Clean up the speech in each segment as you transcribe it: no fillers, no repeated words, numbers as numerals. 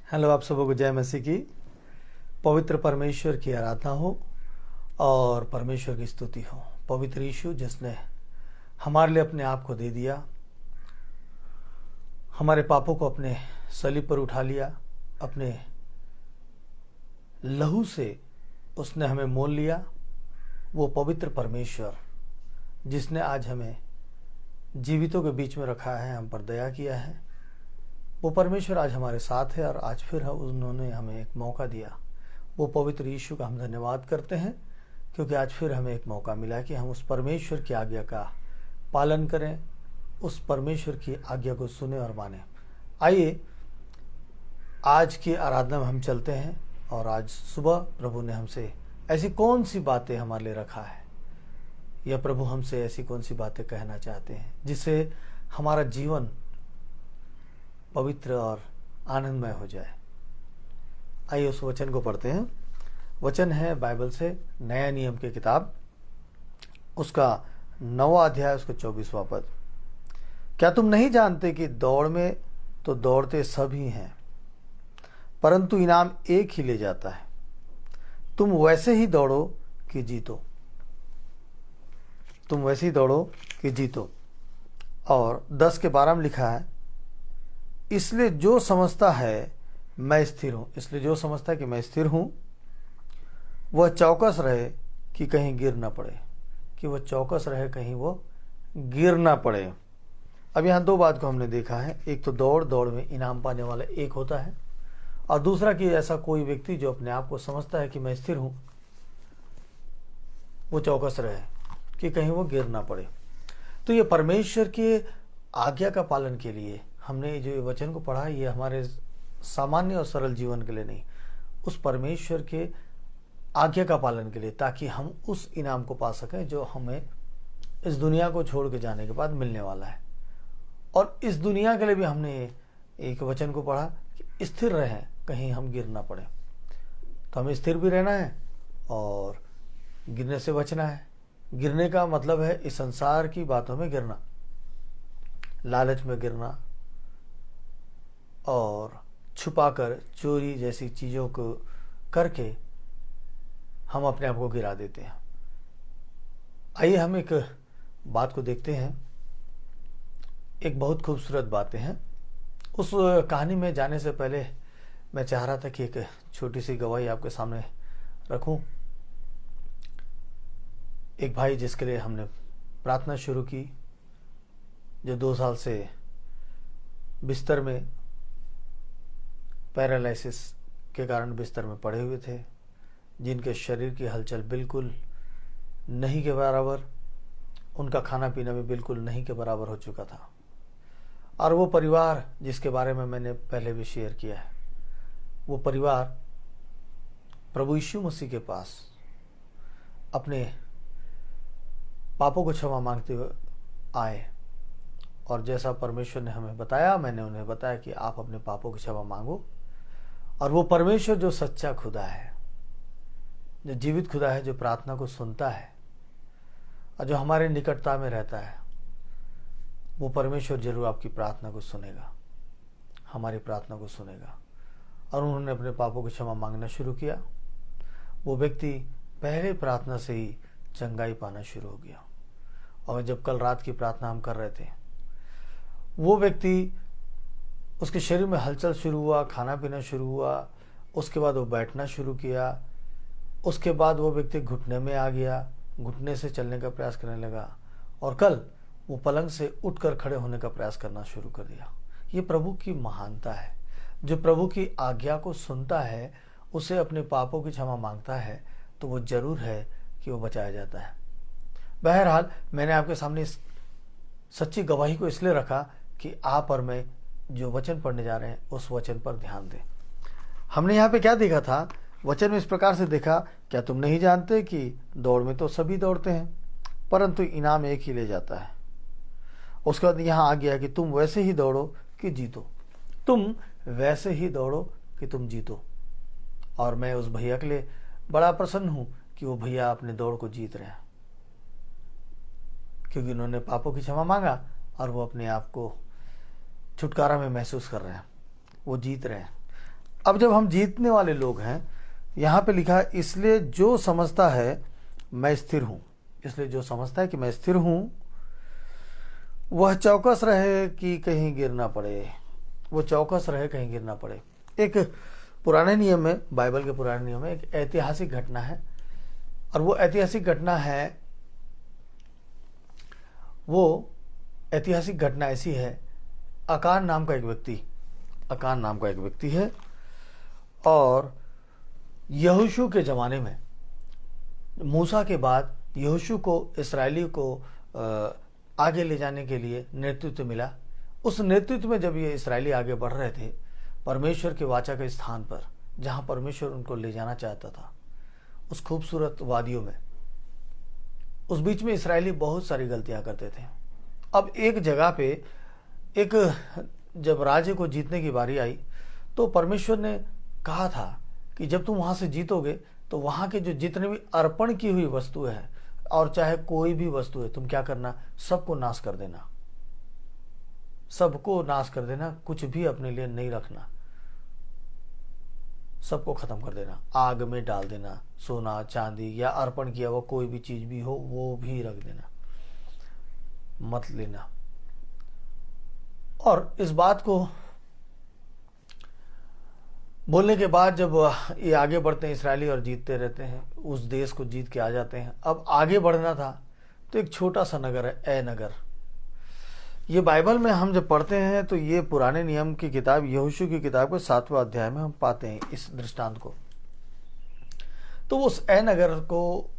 Hello, आप सबको जय मसीह की। पवित्र परमेश्वर की आराधना हो और परमेश्वर की स्तुति हो। पवित्र यीशु जिसने हमारे लिए अपने आप को दे दिया, हमारे पापों को अपने सलीब पर उठा लिया, अपने लहू से उसने हमें मोल लिया। वो पवित्र परमेश्वर जिसने आज हमें जीवितों के बीच में रखा है, हम पर दया किया है, वो परमेश्वर आज हमारे साथ है और आज फिर उन्होंने हमें एक मौका दिया। वो पवित्र यीशु का हम धन्यवाद करते हैं क्योंकि आज फिर हमें एक मौका मिला कि हम उस परमेश्वर की आज्ञा का पालन करें, उस परमेश्वर की आज्ञा को सुने और माने। आइए आज की आराधना में हम चलते हैं और आज सुबह प्रभु ने हमसे ऐसी कौन सी बातें हमारे लिए रखा है, या प्रभु हमसे ऐसी कौन सी बातें कहना चाहते हैं जिससे हमारा जीवन पवित्र और आनंदमय हो जाए। आइए उस वचन को पढ़ते हैं। वचन है बाइबल से नया नियम की किताब, उसका 9वां अध्याय, उसका 24वां पद। क्या तुम नहीं जानते कि दौड़ में तो दौड़ते सब ही हैं, परंतु इनाम एक ही ले जाता है। तुम वैसे ही दौड़ो कि जीतो। तुम वैसे ही दौड़ो कि जीतो। और 10 के 12 में लिखा है, इसलिए जो समझता है मैं स्थिर हूं, इसलिए जो समझता है कि मैं स्थिर हूं, वह चौकस रहे कि कहीं गिर ना पड़े, कि वह चौकस रहे कहीं वो गिर ना पड़े। अब यहाँ दो बात को हमने देखा है। एक तो दौड़ में इनाम पाने वाला एक होता है, और दूसरा कि ऐसा कोई व्यक्ति जो अपने आप को समझता है कि मैं स्थिर हूं, वो चौकस रहे कि कहीं वो गिर ना पड़े। तो ये परमेश्वर के आज्ञा का पालन के लिए हमने जो ये वचन को पढ़ा, ये हमारे सामान्य और सरल जीवन के लिए नहीं, उस परमेश्वर के आज्ञा का पालन के लिए, ताकि हम उस इनाम को पा सकें जो हमें इस दुनिया को छोड़ के जाने के बाद मिलने वाला है। और इस दुनिया के लिए भी हमने एक वचन को पढ़ा कि स्थिर रहें, कहीं हम गिर ना पड़े। तो हमें स्थिर भी रहना है और गिरने से बचना है। गिरने का मतलब है इस संसार की बातों में गिरना, लालच में गिरना, और छुपाकर चोरी जैसी चीज़ों को करके हम अपने आप को गिरा देते हैं। आइए हम एक बात को देखते हैं। एक बहुत खूबसूरत बातें हैं। उस कहानी में जाने से पहले मैं चाह रहा था कि एक छोटी सी गवाही आपके सामने रखूं। एक भाई जिसके लिए हमने प्रार्थना शुरू की, जो 2 साल से बिस्तर में पैरालिसिस के कारण बिस्तर में पड़े हुए थे, जिनके शरीर की हलचल बिल्कुल नहीं के बराबर, उनका खाना पीना भी बिल्कुल नहीं के बराबर हो चुका था। और वो परिवार जिसके बारे में मैंने पहले भी शेयर किया है, वो परिवार प्रभु यीशु मसीह के पास अपने पापों को क्षमा मांगते हुए आए। और जैसा परमेश्वर ने हमें बताया, मैंने उन्हें बताया कि आप अपने पापों की क्षमा मांगो। और वो परमेश्वर जो सच्चा खुदा है, जो जीवित खुदा है, जो प्रार्थना को सुनता है और जो हमारे निकटता में रहता है, वो परमेश्वर जरूर आपकी प्रार्थना को सुनेगा, हमारी प्रार्थना को सुनेगा। और उन्होंने अपने पापों की क्षमा मांगना शुरू किया। वो व्यक्ति पहले प्रार्थना से ही चंगाई पाना शुरू हो गया। और जब कल रात की प्रार्थना हम कर रहे थे, वो व्यक्ति, उसके शरीर में हलचल शुरू हुआ, खाना पीना शुरू हुआ, उसके बाद वो बैठना शुरू किया, उसके बाद वो व्यक्ति घुटने में आ गया, घुटने से चलने का प्रयास करने लगा, और कल वो पलंग से उठकर खड़े होने का प्रयास करना शुरू कर दिया। ये प्रभु की महानता है। जो प्रभु की आज्ञा को सुनता है, उसे अपने पापों की क्षमा मांगता है, तो वो जरूर है कि वो बचाया जाता है। बहरहाल मैंने आपके सामने इस सच्ची गवाही को इसलिए रखा कि आप और मैं जो वचन पढ़ने जा रहे हैं उस वचन पर ध्यान दें। हमने यहाँ पे क्या देखा था? वचन में इस प्रकार से देखा, क्या तुम नहीं जानते कि दौड़ में तो सभी दौड़ते हैं, परंतु इनाम एक ही ले जाता है। उसके बाद यहाँ आ गया कि तुम वैसे ही दौड़ो कि जीतो। तुम वैसे ही दौड़ो कि तुम जीतो। और मैं उस भैया के लिए बड़ा प्रसन्न हूं कि वो भैया अपने दौड़ को जीत रहे हैं, क्योंकि उन्होंने पापों की क्षमा मांगा और वो अपने आप को छुटकारा में महसूस कर रहे हैं, वो जीत रहे हैं। अब जब हम जीतने वाले लोग हैं, यहाँ पे लिखा है इसलिए जो समझता है मैं स्थिर हूँ, इसलिए जो समझता है कि मैं स्थिर हूँ वह चौकस रहे कि कहीं गिर ना पड़े, वो चौकस रहे कहीं गिर ना पड़े। एक पुराने नियम में, बाइबल के पुराने नियम में एक ऐतिहासिक घटना है, और वो ऐतिहासिक घटना ऐसी है, अकान नाम का एक व्यक्ति है, और यहोशू के ज़माने में, मूसा के बाद यहोशू को इस्राएली को आगे ले जाने के लिए नेतृत्व मिला। उस नेतृत्व में जब ये इस्राएली आगे बढ़ रहे थे परमेश्वर के वाचा के स्थान पर, जहाँ परमेश्वर उनको ले जाना चाहता था, उस खूबसूरत वादियों में, उस बीच में इस्राएली बहुत सारी गलतियां करते थे। अब एक जगह पे जब राज्य को जीतने की बारी आई तो परमेश्वर ने कहा था कि जब तुम वहां से जीतोगे तो वहां के जो जितने भी अर्पण की हुई वस्तुएं हैं, और चाहे कोई भी वस्तु है, तुम क्या करना, सबको नाश कर देना, सबको नाश कर देना, कुछ भी अपने लिए नहीं रखना, सबको खत्म कर देना, आग में डाल देना, सोना चांदी या अर्पण किया हुआ कोई भी चीज भी हो वो भी रख देना, मत लेना। और इस बात को बोलने के बाद जब ये आगे बढ़ते हैं इस्राएली और जीतते रहते हैं, उस देश को जीत के आ जाते हैं। अब आगे बढ़ना था तो एक छोटा सा नगर है ए नगर। ये बाइबल में हम जब पढ़ते हैं तो ये पुराने नियम की किताब, यहोशू की किताब के 7वें अध्याय में हम पाते हैं इस दृष्टांत को। तो उस ए नगर को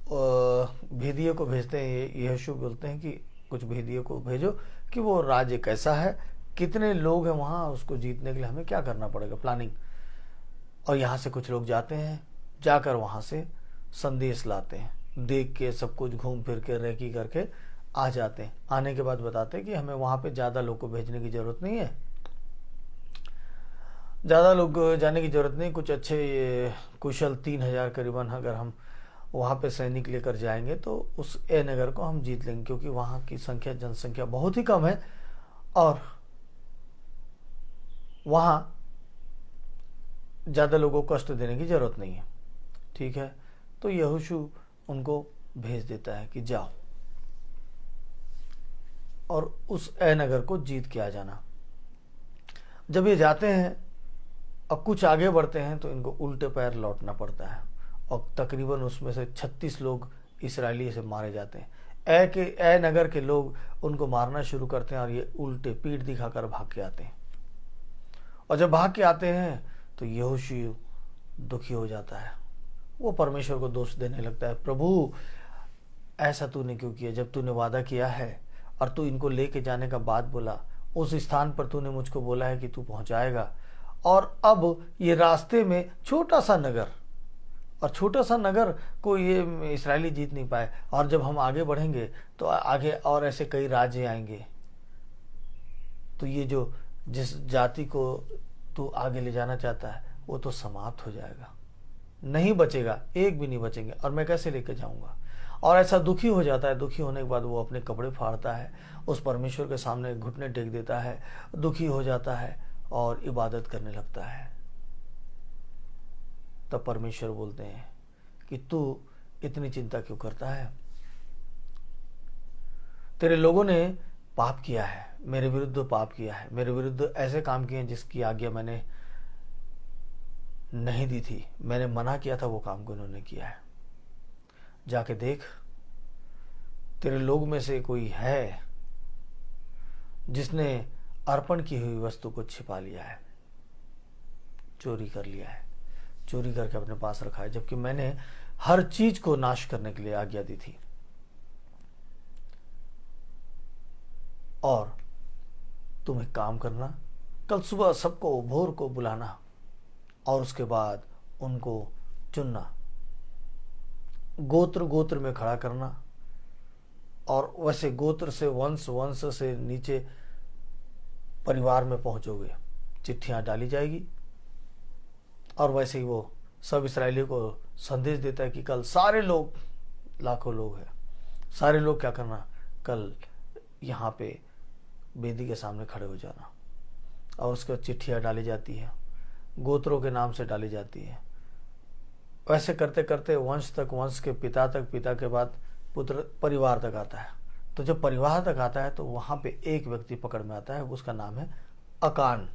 भेदिये को भेजते हैं, यहोशू बोलते हैं कि कुछ भेदिये को भेजो कि वो राज्य कैसा है, कितने लोग हैं वहाँ, उसको जीतने के लिए हमें क्या करना पड़ेगा, प्लानिंग। और यहाँ से कुछ लोग जाते हैं, जाकर वहाँ से संदेश लाते हैं, देख के सब कुछ घूम फिर के रेकी करके आ जाते हैं। आने के बाद बताते हैं कि हमें वहाँ पे ज़्यादा लोग को भेजने की ज़रूरत नहीं है, ज़्यादा लोग जाने की ज़रूरत नहीं, कुछ अच्छे कुशल 3000 करीबन अगर हम वहाँ पे सैनिक लेकर जाएंगे तो उस ए नगर को हम जीत लेंगे, क्योंकि वहाँ की जनसंख्या बहुत ही कम है और वहाँ ज़्यादा लोगों को कष्ट देने की ज़रूरत नहीं है। ठीक है, तो यहोशू उनको भेज देता है कि जाओ और उस ए नगर को जीत के आ जाना। जब ये जाते हैं और कुछ आगे बढ़ते हैं तो इनको उल्टे पैर लौटना पड़ता है, और तकरीबन उसमें से 36 लोग इसराइली से मारे जाते हैं। ए नगर के लोग उनको मारना शुरू करते हैं और ये उल्टे पीठ दिखाकर भाग के आते हैं। और जब भाग के आते हैं तो यहोशू दुखी हो जाता है, वो परमेश्वर को दोष देने लगता है, प्रभु ऐसा तूने क्यों किया, जब तूने वादा किया है और तू इनको लेके जाने का बात बोला, उस स्थान पर तूने मुझको बोला है कि तू पहुंचाएगा, और अब ये रास्ते में छोटा सा नगर, और छोटा सा नगर को ये इस्राएली जीत नहीं पाए, और जब हम आगे बढ़ेंगे तो आगे और ऐसे कई राज्य आएंगे, तो ये जो जिस जाति को तू आगे ले जाना चाहता है वो तो समाप्त हो जाएगा, नहीं बचेगा, एक भी नहीं बचेंगे, और मैं कैसे लेकर जाऊंगा। और ऐसा दुखी हो जाता है। दुखी होने के बाद वो अपने कपड़े फाड़ता है, उस परमेश्वर के सामने घुटने टेक देता है, दुखी हो जाता है और इबादत करने लगता है। तब परमेश्वर बोलते हैं कि तू इतनी चिंता क्यों करता है, तेरे लोगों ने पाप किया है, मेरे विरुद्ध पाप किया है, मेरे विरुद्ध ऐसे काम किए हैं जिसकी आज्ञा मैंने नहीं दी थी, मैंने मना किया था, वो काम को इन्होंने किया है। जाके देख, तेरे लोग में से कोई है जिसने अर्पण की हुई वस्तु को छिपा लिया है, चोरी कर लिया है, चोरी करके अपने पास रखा है, जबकि मैंने हर चीज को नाश करने के लिए आज्ञा दी थी। और तुम एक काम करना, कल सुबह सबको भोर को बुलाना और उसके बाद उनको चुनना, गोत्र गोत्र में खड़ा करना, और वैसे गोत्र से वंश से नीचे परिवार में पहुंचोगे, चिट्ठियां डाली जाएगी, और वैसे ही वो सब इस्राएलियों को संदेश देता है कि कल सारे लोग, लाखों लोग हैं, सारे लोग क्या करना, कल यहाँ पे वेदी के सामने खड़े हो जाना। और उसके बाद चिट्ठियाँ डाली जाती है, गोत्रों के नाम से डाली जाती है। वैसे करते करते वंश तक, वंश के पिता तक, पिता के बाद पुत्र, परिवार तक आता है। तो जब परिवार तक आता है तो वहां पे एक व्यक्ति पकड़ में आता है, उसका नाम है अकान।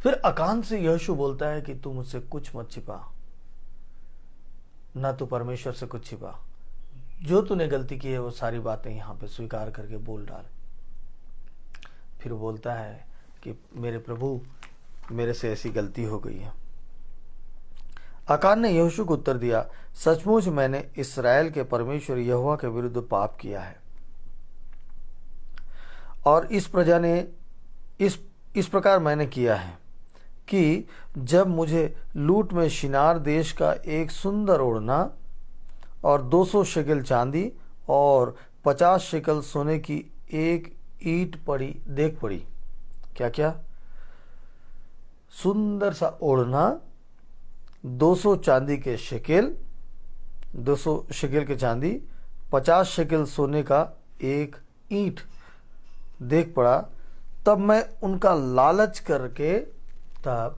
फिर अकान से यहोशू बोलता है कि तू मुझसे कुछ मत छिपा, ना तू परमेश्वर से कुछ छिपा, जो तूने गलती की है वो सारी बातें यहां पे स्वीकार करके बोल डाल। फिर बोलता है कि मेरे प्रभु, मेरे से ऐसी गलती हो गई है। अकान ने यहोशू को उत्तर दिया, सचमुच मैंने इस्राएल के परमेश्वर यहोवा के विरुद्ध पाप किया है, और इस प्रजा ने इस प्रकार मैंने किया है कि जब मुझे लूट में शिनार देश का एक सुंदर ओढ़ना और 200 शेकल चांदी और 50 शेकल सोने की एक ईंट देख पड़ी। क्या क्या? सुंदर सा ओढ़ना, 200 चांदी के शेकेल, 200 शेकेल के चांदी, 50 शेकेल सोने का एक ईंट देख पड़ा। तब मैं उनका लालच करके, तब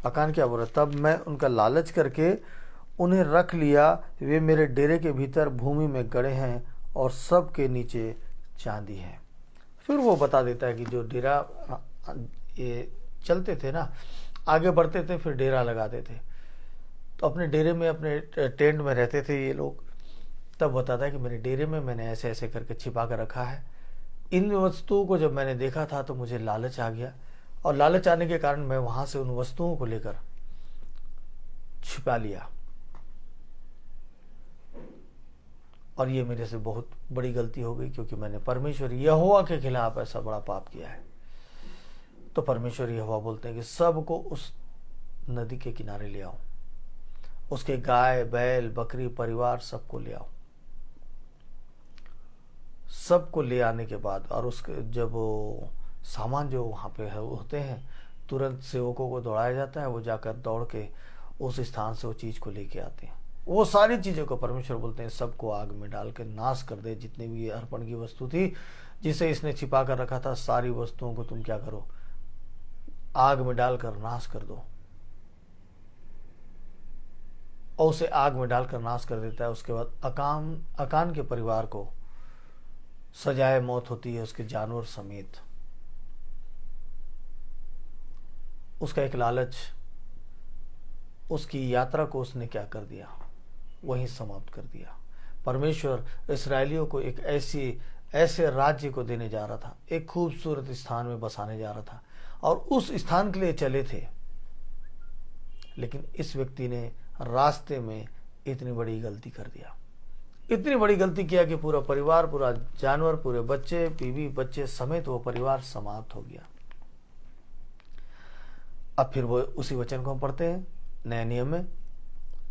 अकान क्या बोल रहा, तब मैं उनका लालच करके उन्हें रख लिया। वे मेरे डेरे के भीतर भूमि में गड़े हैं और सब के नीचे चांदी है। फिर वो बता देता है कि जो डेरा ये चलते थे ना, आगे बढ़ते थे, फिर डेरा लगाते थे, तो अपने डेरे में, अपने टेंट में रहते थे ये लोग। तब बताता है कि मेरे डेरे में मैंने ऐसे ऐसे करके छिपा कर रखा है। इन वस्तुओं को जब मैंने देखा था तो मुझे लालच आ गया, और लालच आने के कारण मैं वहां से उन वस्तुओं को लेकर छिपा लिया, और ये मेरे से बहुत बड़ी गलती हो गई, क्योंकि मैंने परमेश्वर यहोवा के खिलाफ ऐसा बड़ा पाप किया है। तो परमेश्वर यहोवा बोलते हैं कि सबको उस नदी के किनारे ले आओ, उसके गाय, बैल, बकरी, परिवार सबको ले आओ। सबको ले आने के बाद, और उसके जब वो सामान जो वहाँ पे होते हैं, तुरंत सेवकों को दौड़ाया जाता है, वो जाकर दौड़ के उस स्थान से वो चीज़ को लेके आते हैं। वो सारी चीज़ों को परमेश्वर बोलते हैं सबको आग में डाल के नाश कर दे। जितनी भी ये अर्पण की वस्तु थी जिसे इसने छिपा कर रखा था, सारी वस्तुओं को तुम क्या करो, आग में डालकर नाश कर दो। और उसे आग में डालकर नाश कर देता है। उसके बाद अकान के परिवार को सजाए मौत होती है, उसके जानवर समेत। उसका एक लालच, उसकी यात्रा को उसने क्या कर दिया, वहीं समाप्त कर दिया। परमेश्वर इस्राएलियों को एक ऐसे राज्य को देने जा रहा था, एक खूबसूरत स्थान में बसाने जा रहा था, और उस स्थान के लिए चले थे। लेकिन इस व्यक्ति ने रास्ते में इतनी बड़ी गलती कर दिया, इतनी बड़ी गलती किया कि पूरा परिवार, पूरा जानवर, पूरे बच्चे, बीवी बच्चे समेत वो परिवार समाप्त हो गया। अब फिर वो उसी वचन को हम पढ़ते हैं नए नियम में,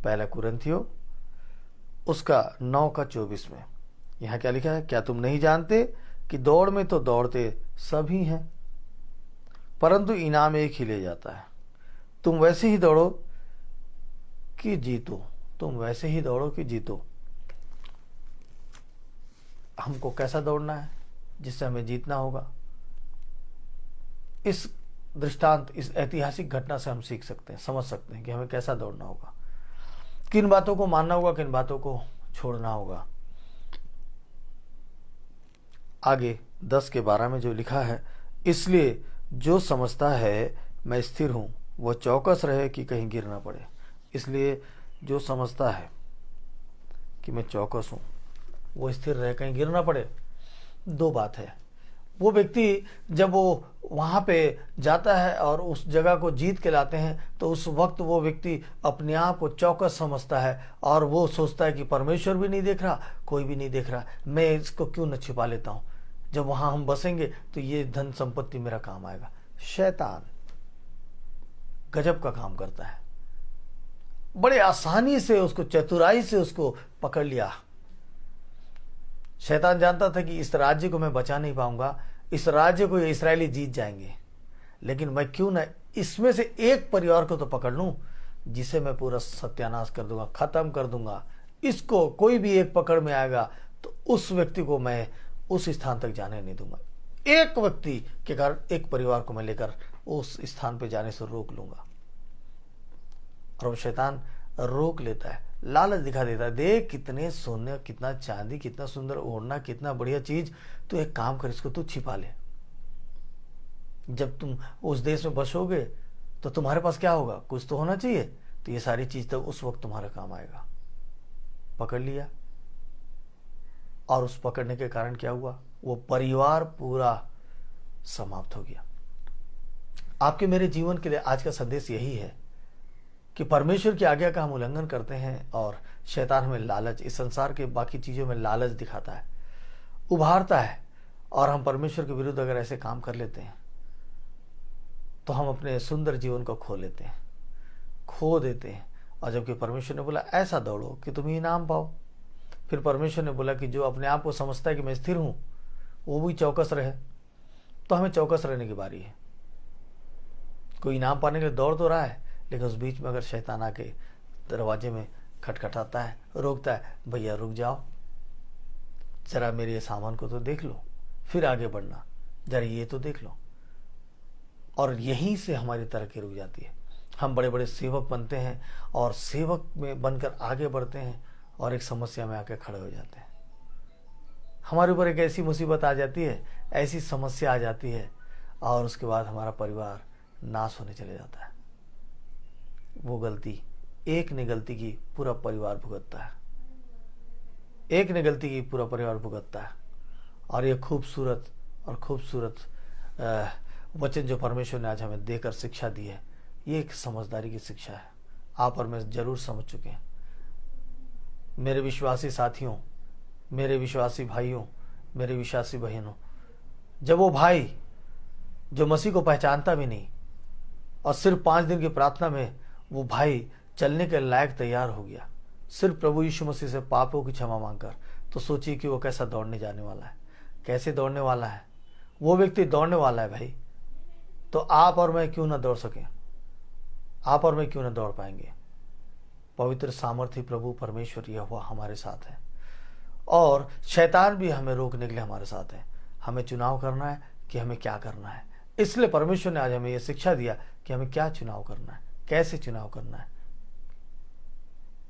पहला कुरिन्थियों उसका 9:24 में। यहां क्या लिखा है, क्या तुम नहीं जानते कि दौड़ में तो दौड़ते सभी हैं, परंतु इनाम एक ही ले जाता है। तुम वैसे ही दौड़ो कि जीतो, तुम वैसे ही दौड़ो कि जीतो। हमको कैसा दौड़ना है जिससे हमें जीतना होगा, इस दृष्टांत, इस ऐतिहासिक घटना से हम सीख सकते हैं, समझ सकते हैं कि हमें कैसा दौड़ना होगा, किन बातों को मानना होगा, किन बातों को छोड़ना होगा। आगे 10:12 में जो लिखा है, इसलिए जो समझता है मैं स्थिर हूं वह चौकस रहे कि कहीं गिर ना पड़े। इसलिए जो समझता है कि मैं चौकस हूं वो स्थिर रहे, कहीं गिर ना पड़े। दो बात है, वो व्यक्ति जब वो वहां पे जाता है और उस जगह को जीत के लाते हैं, तो उस वक्त वो व्यक्ति अपने आप को चौकस समझता है, और वो सोचता है कि परमेश्वर भी नहीं देख रहा, कोई भी नहीं देख रहा, मैं इसको क्यों न छिपा लेता हूं, जब वहां हम बसेंगे तो ये धन संपत्ति मेरा काम आएगा। शैतान गजब का काम करता है, बड़े आसानी से उसको, चतुराई से उसको पकड़ लिया। शैतान जानता था कि इस राज्य को मैं बचा नहीं पाऊंगा, इस राज्य को ये इस्राएली जीत जाएंगे, लेकिन मैं क्यों ना इसमें से एक परिवार को तो पकड़ लूं जिसे मैं पूरा सत्यानाश कर दूंगा, खत्म कर दूंगा। इसको कोई भी एक पकड़ में आएगा तो उस व्यक्ति को मैं उस स्थान तक जाने नहीं दूंगा। एक व्यक्ति के कारण एक परिवार को मैं लेकर उस स्थान पे जाने से रोक लूंगा। और वो शैतान रोक लेता है, लालच दिखा देता है, देख कितने सोने, कितना चांदी, कितना सुंदर ओढ़ना, कितना बढ़िया चीज, तो एक काम कर, इसको तू छिपा ले। जब तुम उस देश में बसोगे तो तुम्हारे पास क्या होगा, कुछ तो होना चाहिए, तो ये सारी चीज तब उस वक्त तुम्हारे काम आएगा। पकड़ लिया, और उस पकड़ने के कारण क्या हुआ, वो परिवार पूरा समाप्त हो गया। आपके मेरे जीवन के लिए आज का संदेश यही है कि परमेश्वर की आज्ञा का हम उल्लंघन करते हैं और शैतान हमें लालच, इस संसार के बाकी चीजों में लालच दिखाता है, उभारता है, और हम परमेश्वर के विरुद्ध अगर ऐसे काम कर लेते हैं तो हम अपने सुंदर जीवन को खो लेते हैं, खो देते हैं। और जबकि परमेश्वर ने बोला ऐसा दौड़ो कि तुम इनाम पाओ। फिर परमेश्वर ने बोला कि जो अपने आप को समझता है कि मैं स्थिर हूं वो भी चौकस रहे। तो हमें चौकस रहने की बारी है। कोई इनाम पाने के लिए दौड़ तो रहा है, लेकिन उस बीच में अगर शैतान आके दरवाजे में खटखटाता है, रोकता है, भैया रुक जाओ, जरा मेरे सामान को तो देख लो, फिर आगे बढ़ना, जरा ये तो देख लो, और यहीं से हमारी तरक्की रुक जाती है। हम बड़े बड़े सेवक बनते हैं और सेवक में बनकर आगे बढ़ते हैं और एक समस्या में आके खड़े हो जाते हैं। हमारे ऊपर एक ऐसी मुसीबत आ जाती है, ऐसी समस्या आ जाती है, और उसके बाद हमारा परिवार नाश होने चले जाता है। वो गलती, एक ने गलती की, पूरा परिवार भुगतता है। एक ने गलती की, पूरा परिवार भुगतता है। और ये खूबसूरत और खूबसूरत वचन जो परमेश्वर ने आज हमें देकर शिक्षा दी है, ये एक समझदारी की शिक्षा है। आप और मैं जरूर समझ चुके हैं। मेरे विश्वासी साथियों, मेरे विश्वासी भाइयों, मेरे विश्वासी बहनों, जब वो भाई जो मसीह को पहचानता भी नहीं और सिर्फ 5 दिन की प्रार्थना में वो भाई चलने के लायक तैयार हो गया, सिर्फ प्रभु यीशु मसीह से पापों की क्षमा मांगकर, तो सोचिए कि वो कैसा दौड़ने जाने वाला है, कैसे दौड़ने वाला है। वो व्यक्ति दौड़ने वाला है भाई। तो आप और मैं क्यों ना दौड़ सकें? आप और मैं क्यों ना दौड़ पाएंगे? पवित्र सामर्थी प्रभु परमेश्वर यहोवा हमारे साथ है, और शैतान भी हमें रोकने के लिए हमारे साथ है। हमें चुनाव करना है कि हमें क्या करना है। इसलिए परमेश्वर ने आज हमें यह शिक्षा दिया कि हमें क्या चुनाव करना है, कैसे चुनाव करना है,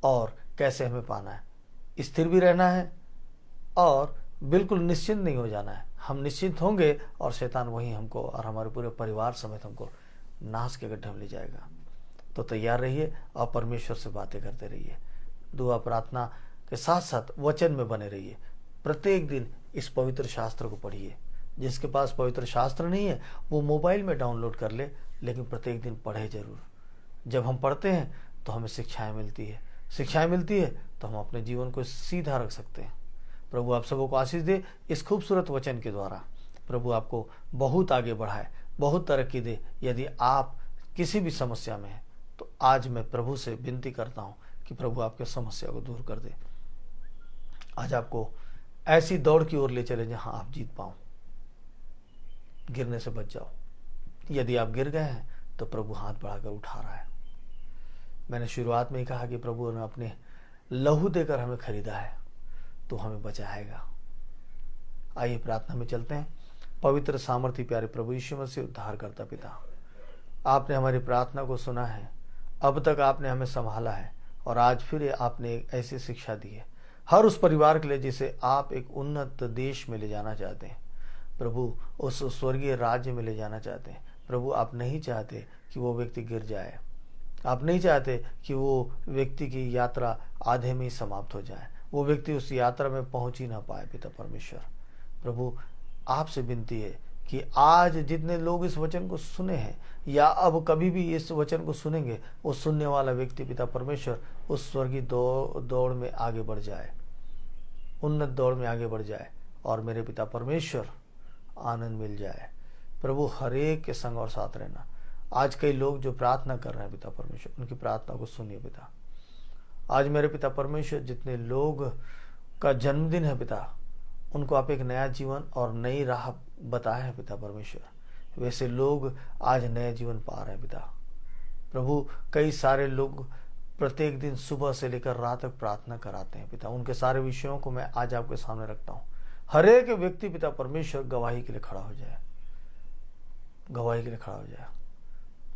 और कैसे हमें पाना है। स्थिर भी रहना है और बिल्कुल निश्चिंत नहीं हो जाना है। हम निश्चिंत होंगे और शैतान वहीं हमको और हमारे पूरे परिवार समेत हमको नाश के गड्ढे में ले जाएगा। तो तैयार रहिए और परमेश्वर से बातें करते रहिए। दुआ प्रार्थना के साथ साथ वचन में बने रहिए। प्रत्येक दिन इस पवित्र शास्त्र को पढ़िए। जिसके पास पवित्र शास्त्र नहीं है वो मोबाइल में डाउनलोड कर ले, लेकिन प्रत्येक दिन पढ़े जरूर। जब हम पढ़ते हैं तो हमें शिक्षाएं मिलती है, शिक्षाएं मिलती है तो हम अपने जीवन को सीधा रख सकते हैं। प्रभु आप सबों को आशीष दे इस खूबसूरत वचन के द्वारा। प्रभु आपको बहुत आगे बढ़ाए, बहुत तरक्की दे। यदि आप किसी भी समस्या में हैं तो आज मैं प्रभु से विनती करता हूं कि प्रभु आपके समस्या को दूर कर दे। आज आपको ऐसी दौड़ की ओर ले चले जहां आप जीत पाओ, गिरने से बच जाओ। यदि आप गिर गए हैं तो प्रभु हाथ बढ़ाकर उठा रहा है। मैंने शुरुआत में ही कहा कि प्रभु ने अपने लहू देकर हमें खरीदा है, तो हमें बचाएगा। आइए प्रार्थना में चलते हैं। पवित्र सामर्थी प्यारे प्रभु यीशु मसीह उद्धार करता पिता, आपने हमारी प्रार्थना को सुना है। अब तक आपने हमें संभाला है और आज फिर आपने एक ऐसी शिक्षा दी है हर उस परिवार के लिए जिसे आप एक उन्नत देश में ले जाना चाहते हैं। प्रभु उस स्वर्गीय राज्य में ले जाना चाहते हैं। प्रभु आप नहीं चाहते कि वो व्यक्ति गिर जाए। आप नहीं चाहते कि वो व्यक्ति की यात्रा आधे में ही समाप्त हो जाए, वो व्यक्ति उस यात्रा में पहुंच ही ना पाए। पिता परमेश्वर, प्रभु आपसे विनती है कि आज जितने लोग इस वचन को सुने हैं या अब कभी भी इस वचन को सुनेंगे, वो सुनने वाला व्यक्ति पिता परमेश्वर उस स्वर्गीय दौड़ में आगे बढ़ जाए, उन्नत दौड़ में आगे बढ़ जाए, और मेरे पिता परमेश्वर आनंद मिल जाए। प्रभु हर एक के संग और साथ रहना। आज कई लोग जो प्रार्थना कर रहे हैं पिता परमेश्वर, उनकी प्रार्थना को सुनिए पिता। आज मेरे पिता परमेश्वर जितने लोग का जन्मदिन है पिता, उनको आप एक नया जीवन और नई राह बताए हैं पिता परमेश्वर। वैसे लोग आज नया जीवन पा रहे हैं पिता। प्रभु कई सारे लोग प्रत्येक दिन सुबह से लेकर रात तक प्रार्थना कराते हैं पिता। उनके सारे विषयों को मैं आज आपके सामने रखता हूँ। हर एक व्यक्ति पिता परमेश्वर गवाही के लिए खड़ा हो जाए, गवाही के लिए खड़ा हो जाए।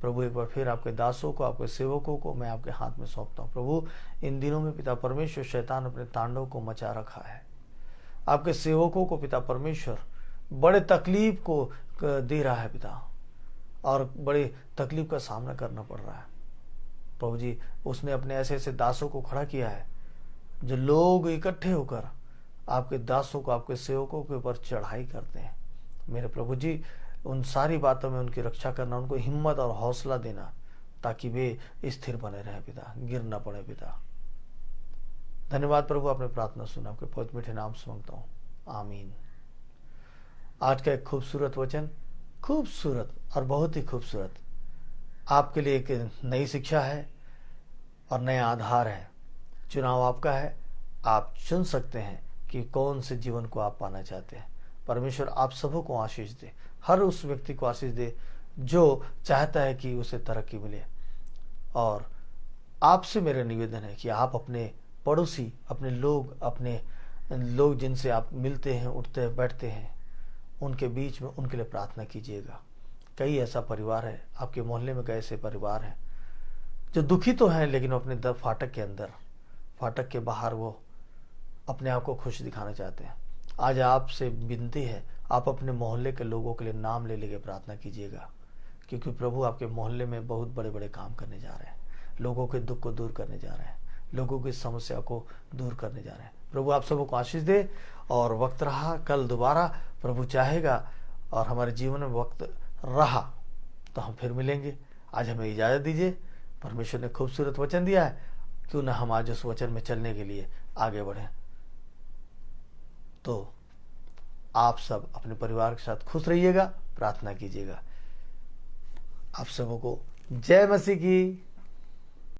प्रभु एक बार फिर आपके दासों को, आपके सेवकों को मैं आपके हाथ में सौंपता हूँ। प्रभु इन दिनों में पिता परमेश्वर शैतान अपने तांडव को मचा रखा है। आपके सेवकों को पिता परमेश्वर बड़े तकलीफ को दे रहा है पिता, और बड़े तकलीफ का सामना करना पड़ रहा है। प्रभु जी, उसने अपने ऐसे ऐसे दासों को खड़ा किया है जो लोग इकट्ठे होकर आपके दासों को, आपके सेवकों के ऊपर चढ़ाई करते हैं। मेरे प्रभु जी, उन सारी बातों में उनकी रक्षा करना, उनको हिम्मत और हौसला देना, ताकि वे स्थिर बने रहें पिता, गिर न पड़े पिता। धन्यवाद प्रभु, आपने प्रार्थना सुना, आपके बहुत मीठे नाम से मांगता हूँ, आमीन। आज का एक खूबसूरत वचन, खूबसूरत और बहुत ही खूबसूरत, आपके लिए एक नई शिक्षा है और नया आधार है। चुनाव आपका है, आप चुन सकते हैं कि कौन से जीवन को आप पाना चाहते हैं। परमेश्वर आप सबों को आशीष दे, हर उस व्यक्ति को आशीष दे जो चाहता है कि उसे तरक्की मिले। और आपसे मेरा निवेदन है कि आप अपने पड़ोसी, अपने लोग जिनसे आप मिलते हैं, उठते हैं, बैठते हैं, उनके बीच में उनके लिए प्रार्थना कीजिएगा। कई ऐसा परिवार है आपके मोहल्ले में, कई ऐसे परिवार हैं जो दुखी तो हैं, लेकिन अपने फाटक के अंदर, फाटक के बाहर वो अपने आप को खुश दिखाना चाहते हैं। आज आपसे विनती है, आप अपने मोहल्ले के लोगों के लिए नाम ले लेके प्रार्थना कीजिएगा, क्योंकि प्रभु आपके मोहल्ले में बहुत बड़े बड़े काम करने जा रहे हैं। लोगों के दुख को दूर करने जा रहे हैं, लोगों की समस्या को दूर करने जा रहे हैं। प्रभु आप सबको आशीष दे। और वक्त रहा, कल दोबारा प्रभु चाहेगा और हमारे जीवन में वक्त रहा तो हम फिर मिलेंगे। आज हमें इजाज़त दीजिए। परमेश्वर ने खूबसूरत वचन दिया है, क्यों ना हम आज उस वचन में चलने के लिए आगे बढ़ें। तो आप सब अपने परिवार के साथ खुश रहिएगा, प्रार्थना कीजिएगा। आप सबों को जय मसीह की।